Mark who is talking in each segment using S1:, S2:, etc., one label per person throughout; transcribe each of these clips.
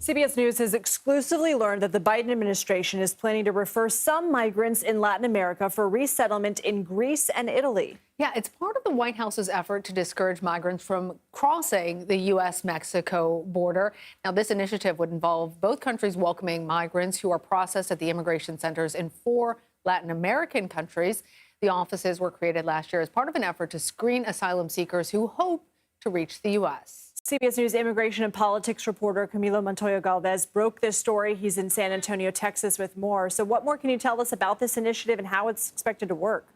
S1: CBS News has exclusively learned that the Biden administration is planning to refer some migrants in Latin America for resettlement in Greece and Italy.
S2: Yeah, it's part of the White House's effort to discourage migrants from crossing the U.S. Mexico border. Now, this initiative would involve both countries welcoming migrants who are processed at the immigration centers in 4 Latin American countries. The offices were created last year as part of an effort to screen asylum seekers who hope to reach the U.S.
S1: CBS News immigration and politics reporter Camilo Montoya-Galvez broke this story. He's in San Antonio, Texas, with more. So what more can you tell us about this initiative and how it's expected to work?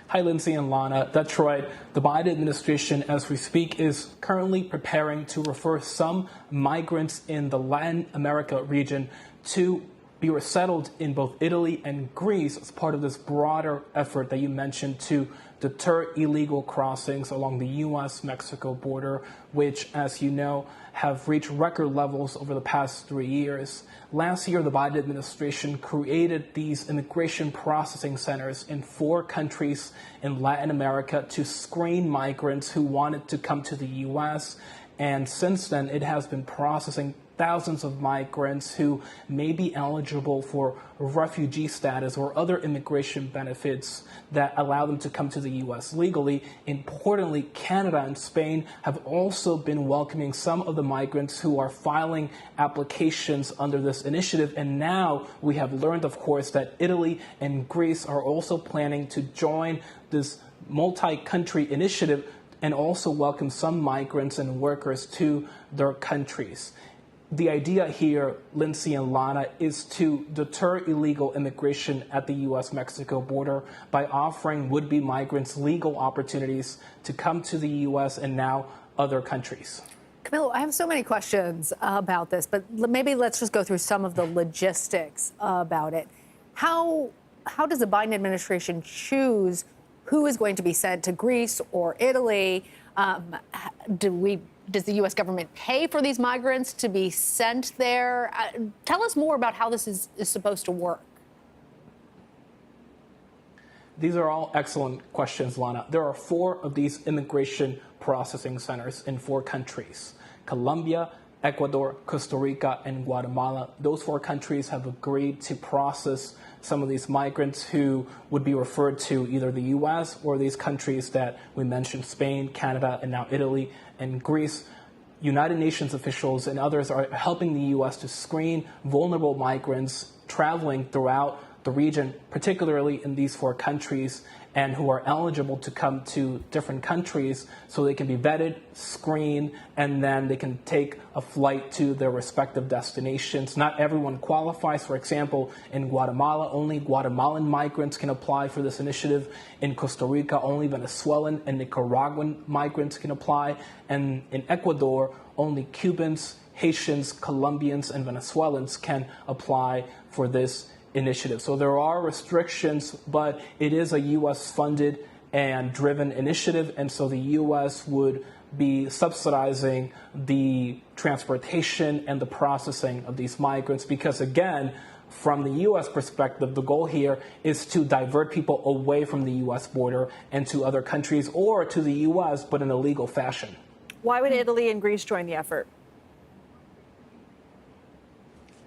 S3: Hi, Lindsay and Lana. That's right. The Biden administration, as we speak, is currently preparing to refer some migrants in the Latin America region to be resettled in both Italy and Greece as part of this broader effort that you mentioned to deter illegal crossings along the U.S. Mexico border, which, as you know, have reached record levels over the past 3 years. Last year, the Biden administration created these immigration processing centers in 4 countries in Latin America to screen migrants who wanted to come to the U.S. And since then, it has been processing thousands of migrants who may be eligible for refugee status or other immigration benefits that allow them to come to the U.S. legally. Importantly, Canada and Spain have also been welcoming some of the migrants who are filing applications under this initiative. And now we have learned, of course, that Italy and Greece are also planning to join this multi-country initiative and also welcome some migrants and workers to their countries. The idea here, Lindsay and Lana, is to deter illegal immigration at the U.S.-Mexico border by offering would-be migrants legal opportunities to come to the U.S. and now other countries.
S2: Camilo, I have so many questions about this, but maybe let's just go through some of the logistics about it. How does the Biden administration choose who is going to be sent to Greece or Italy? Does the U.S. government pay for these migrants to be sent there? Tell us more about how this is supposed to work.
S3: These are all excellent questions, Lana. There are 4 of these immigration processing centers in 4 countries: Colombia, Ecuador, Costa Rica, and Guatemala. Those 4 countries have agreed to process some of these migrants who would be referred to either the U.S. or these countries that we mentioned, Spain, Canada, and now Italy and Greece. United Nations officials and others are helping the U.S. to screen vulnerable migrants traveling throughout the region, particularly in these 4 countries, and who are eligible to come to different countries so they can be vetted, screened, and then they can take a flight to their respective destinations. Not everyone qualifies. For example, in Guatemala, only Guatemalan migrants can apply for this initiative. In Costa Rica, only Venezuelan and Nicaraguan migrants can apply. And in Ecuador, only Cubans, Haitians, Colombians, and Venezuelans can apply for this initiative. So there are restrictions, but it is a U.S. funded and driven initiative, and so the U.S. would be subsidizing the transportation and the processing of these migrants because, again, from the U.S. perspective, the goal here is to divert people away from the U.S. border and to other countries or to the U.S., but in a legal fashion.
S1: Why would Italy and Greece join the effort?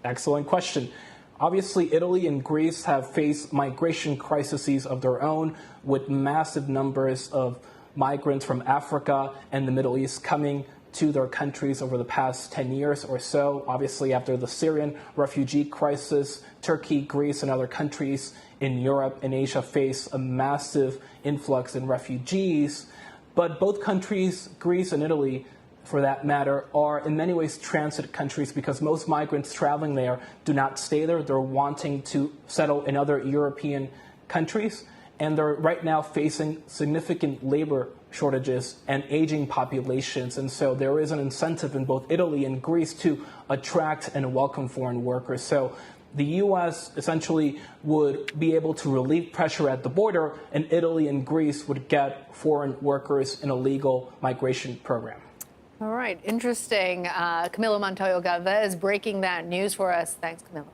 S3: Excellent question. Obviously, Italy and Greece have faced migration crises of their own, with massive numbers of migrants from Africa and the Middle East coming to their countries over the past 10 years or so. Obviously, after the Syrian refugee crisis, Turkey, Greece, and other countries in Europe and Asia face a massive influx in refugees. But both countries, Greece and Italy, for that matter, are in many ways transit countries because most migrants traveling there do not stay there. They're wanting to settle in other European countries, and they're right now facing significant labor shortages and aging populations. And so there is an incentive in both Italy and Greece to attract and welcome foreign workers. So the U.S. essentially would be able to relieve pressure at the border, and Italy and Greece would get foreign workers in a legal migration program.
S2: All right. Interesting. Camilo Montoya-Galvez breaking that news for us. Thanks, Camilo.